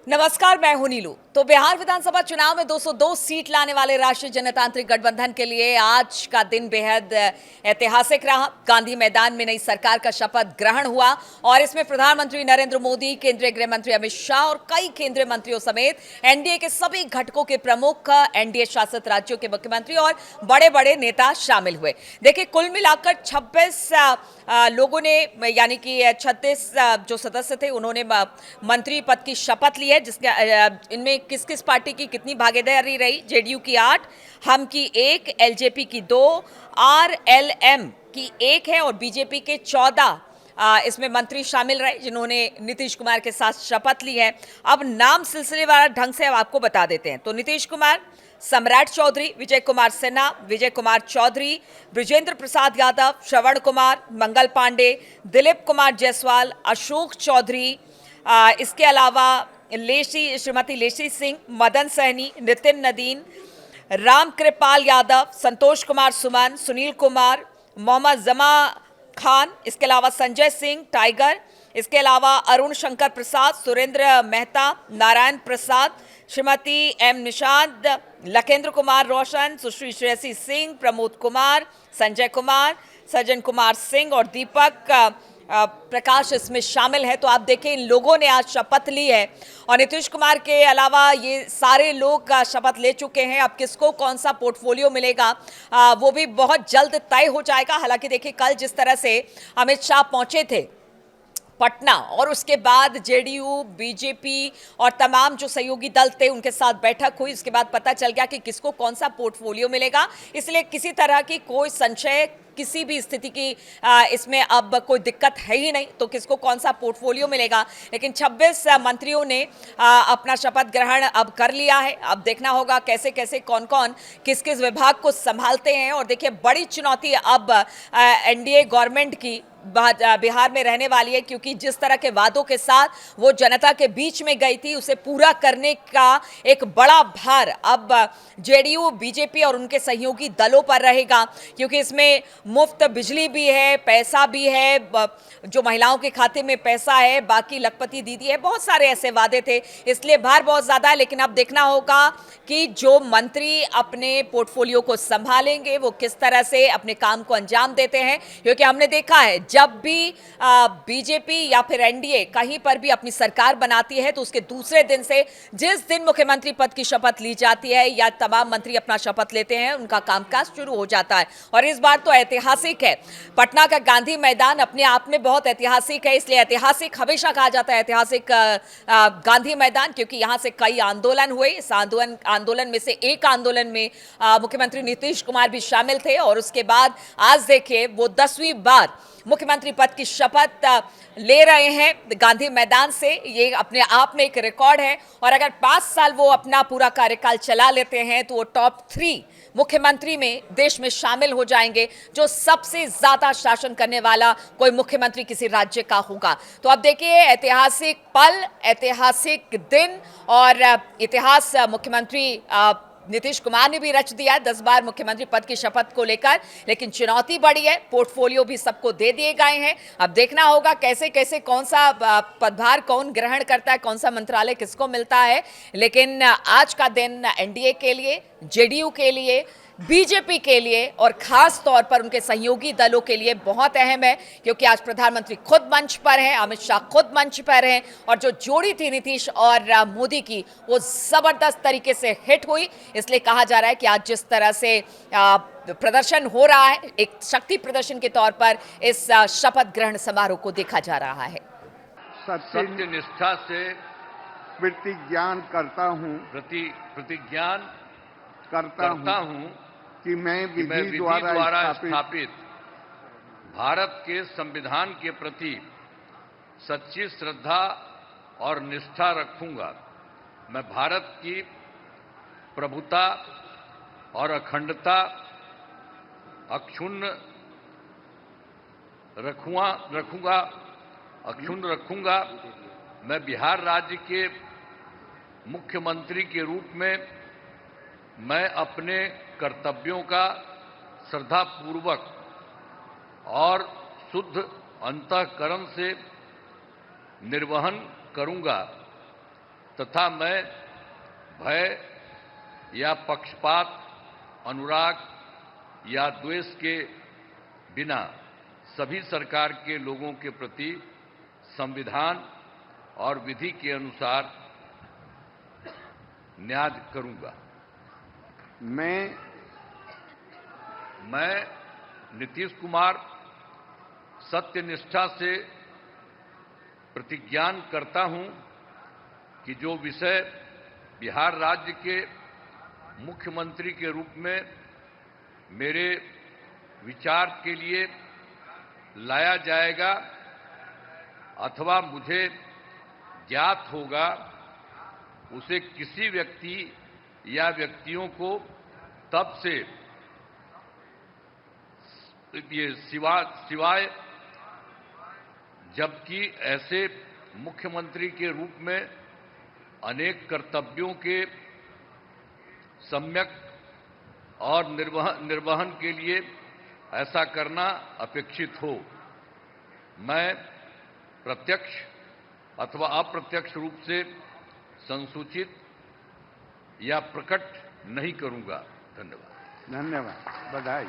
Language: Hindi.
नमस्कार, मैं हूं नीलू। तो बिहार विधानसभा चुनाव में 202 सीट लाने वाले राष्ट्रीय जनतांत्रिक गठबंधन के लिए आज का दिन बेहद ऐतिहासिक रहा। गांधी मैदान में नई सरकार का शपथ ग्रहण हुआ और इसमें प्रधानमंत्री नरेंद्र मोदी, केंद्रीय गृह मंत्री अमित शाह और कई केंद्रीय मंत्रियों समेत एनडीए के सभी घटकों के प्रमुख, एनडीए शासित राज्यों के मुख्यमंत्री और बड़े बड़े नेता शामिल हुए। देखिए, कुल मिलाकर 26 लोगों ने, यानी कि 36 जो सदस्य थे, उन्होंने मंत्री पद की शपथ ली है, जिसके इनमें किस किस पार्टी की कितनी भागीदारी रही। जेडीयू की 8, हम की 1, एलजेपी की 2, आरएलएम की 1 है और बीजेपी के 14 इसमें मंत्री शामिल रहे, जिन्होंने नीतीश कुमार के साथ शपथ ली है। अब नाम सिलसिलेवार ढंग से अब आपको बता देते हैं। तो नीतीश कुमार, सम्राट चौधरी, विजय कुमार सिन्हा, विजय कुमार चौधरी, ब्रिजेंद्र प्रसाद यादव, श्रवण कुमार, मंगल पांडे, दिलीप कुमार जायसवाल, अशोक चौधरी, इसके अलावा श्रीमती लेसी सिंह, मदन सहनी, नितिन नदीन, राम कृपाल यादव, संतोष कुमार सुमन, सुनील कुमार, मोहम्मद जमा खान, इसके अलावा संजय सिंह टाइगर, इसके अलावा अरुण शंकर प्रसाद, सुरेंद्र मेहता, नारायण प्रसाद, श्रीमती एम निषाद, लखेंद्र कुमार रोशन, सुश्री श्रेयसी सिंह, प्रमोद कुमार, संजय कुमार, सज्जन कुमार सिंह और दीपक प्रकाश इसमें शामिल है। तो आप देखें, इन लोगों ने आज शपथ ली है और नीतीश कुमार के अलावा ये सारे लोग शपथ ले चुके हैं। अब किसको कौन सा पोर्टफोलियो मिलेगा वो भी बहुत जल्द तय हो जाएगा। हालांकि देखिए, कल जिस तरह से अमित शाह पहुंचे थे पटना और उसके बाद जेडीयू, बीजेपी और तमाम जो सहयोगी दल थे, उनके साथ बैठक हुई। उसके बाद पता चल गया कि किसको कौन सा पोर्टफोलियो मिलेगा। इसलिए किसी तरह की कोई संशय, किसी भी स्थिति की इसमें अब कोई दिक्कत है ही नहीं। तो किसको कौन सा पोर्टफोलियो मिलेगा, लेकिन 26 मंत्रियों ने अपना शपथ ग्रहण अब कर लिया है। अब देखना होगा कैसे कैसे कौन कौन किस किस विभाग को संभालते हैं। और देखिए, बड़ी चुनौती अब एनडीए गवर्नमेंट की बिहार में रहने वाली है, क्योंकि जिस तरह के वादों के साथ वो जनता के बीच में गई थी, उसे पूरा करने का एक बड़ा भार अब जेडीयू, बीजेपी और उनके सहयोगी दलों पर रहेगा। क्योंकि इसमें मुफ्त बिजली भी है, पैसा भी है, जो महिलाओं के खाते में पैसा है, बाकी लखपति दीदी है, बहुत सारे ऐसे वादे थे, इसलिए भार बहुत ज्यादा है। लेकिन अब देखना होगा कि जो मंत्री अपने पोर्टफोलियो को संभालेंगे वो किस तरह से अपने काम को अंजाम देते हैं। क्योंकि हमने देखा है, जब भी बीजेपी या फिर एनडीए कहीं पर भी अपनी सरकार बनाती है, तो उसके दूसरे दिन से, जिस दिन मुख्यमंत्री पद की शपथ ली जाती है या तमाम मंत्री अपना शपथ लेते हैं, उनका कामकाज शुरू हो जाता है। और इस बार तो ऐतिहासिक है। पटना का गांधी मैदान अपने आप में बहुत ऐतिहासिक है, इसलिए ऐतिहासिक हमेशा कहा जाता है, ऐतिहासिक गांधी मैदान, क्योंकि यहां से कई आंदोलन हुए। इस आंदोलन में से एक आंदोलन में मुख्यमंत्री नीतीश कुमार भी शामिल थे। और उसके बाद आज देखिए, वो 10वीं बार मुख्यमंत्री पद की शपथ ले रहे हैं गांधी मैदान से। ये अपने आप में एक रिकॉर्ड है। और अगर 5 साल वो अपना पूरा कार्यकाल चला लेते हैं, तो वो टॉप 3 मुख्यमंत्री में देश में शामिल हो जाएंगे, जो सबसे ज्यादा शासन करने वाला कोई मुख्यमंत्री किसी राज्य का होगा। तो अब देखिए, ऐतिहासिक पल, ऐतिहासिक दिन और इतिहास मुख्यमंत्री नीतीश कुमार ने भी रच दिया 10 बार मुख्यमंत्री पद की शपथ को लेकर। लेकिन चुनौती बड़ी है, पोर्टफोलियो भी सबको दे दिए गए हैं। अब देखना होगा कैसे कैसे कौन सा पदभार कौन ग्रहण करता है, कौन सा मंत्रालय किसको मिलता है। लेकिन आज का दिन एनडीए के लिए, जेडीयू के लिए, बीजेपी के लिए और खास तौर पर उनके सहयोगी दलों के लिए बहुत अहम है। क्योंकि आज प्रधानमंत्री खुद मंच पर हैं, अमित शाह खुद मंच पर हैं और जो जोड़ी थी नीतीश और मोदी की, वो जबरदस्त तरीके से हिट हुई। इसलिए कहा जा रहा है कि आज जिस तरह से प्रदर्शन हो रहा है, एक शक्ति प्रदर्शन के तौर पर इस शपथ ग्रहण समारोह को देखा जा रहा है। सत्य निष्ठा से प्रतिज्ञान करता हूँ प्रतिज्ञान करता हूँ कि मैं विधि द्वारा स्थापित भारत के संविधान के प्रति सच्ची श्रद्धा और निष्ठा रखूंगा। मैं भारत की प्रभुता और अखंडता अक्षुण्ण रखूंगा। मैं बिहार राज्य के मुख्यमंत्री के रूप में मैं अपने कर्तव्यों का श्रद्धापूर्वक और शुद्ध अंतःकरण से निर्वहन करूंगा। तथा मैं भय या पक्षपात, अनुराग या द्वेष के बिना सभी सरकार के लोगों के प्रति संविधान और विधि के अनुसार न्याय करूंगा। मैं नीतीश कुमार सत्यनिष्ठा से प्रतिज्ञान करता हूं कि जो विषय बिहार राज्य के मुख्यमंत्री के रूप में मेरे विचार के लिए लाया जाएगा अथवा मुझे ज्ञात होगा, उसे किसी व्यक्ति या व्यक्तियों को तब से सिवाय जबकि ऐसे मुख्यमंत्री के रूप में अनेक कर्तव्यों के सम्यक और निर्वहन के लिए ऐसा करना अपेक्षित हो, मैं प्रत्यक्ष अथवा अप्रत्यक्ष रूप से संसूचित या प्रकट नहीं करूंगा। धन्यवाद। धन्यवाद। बधाई।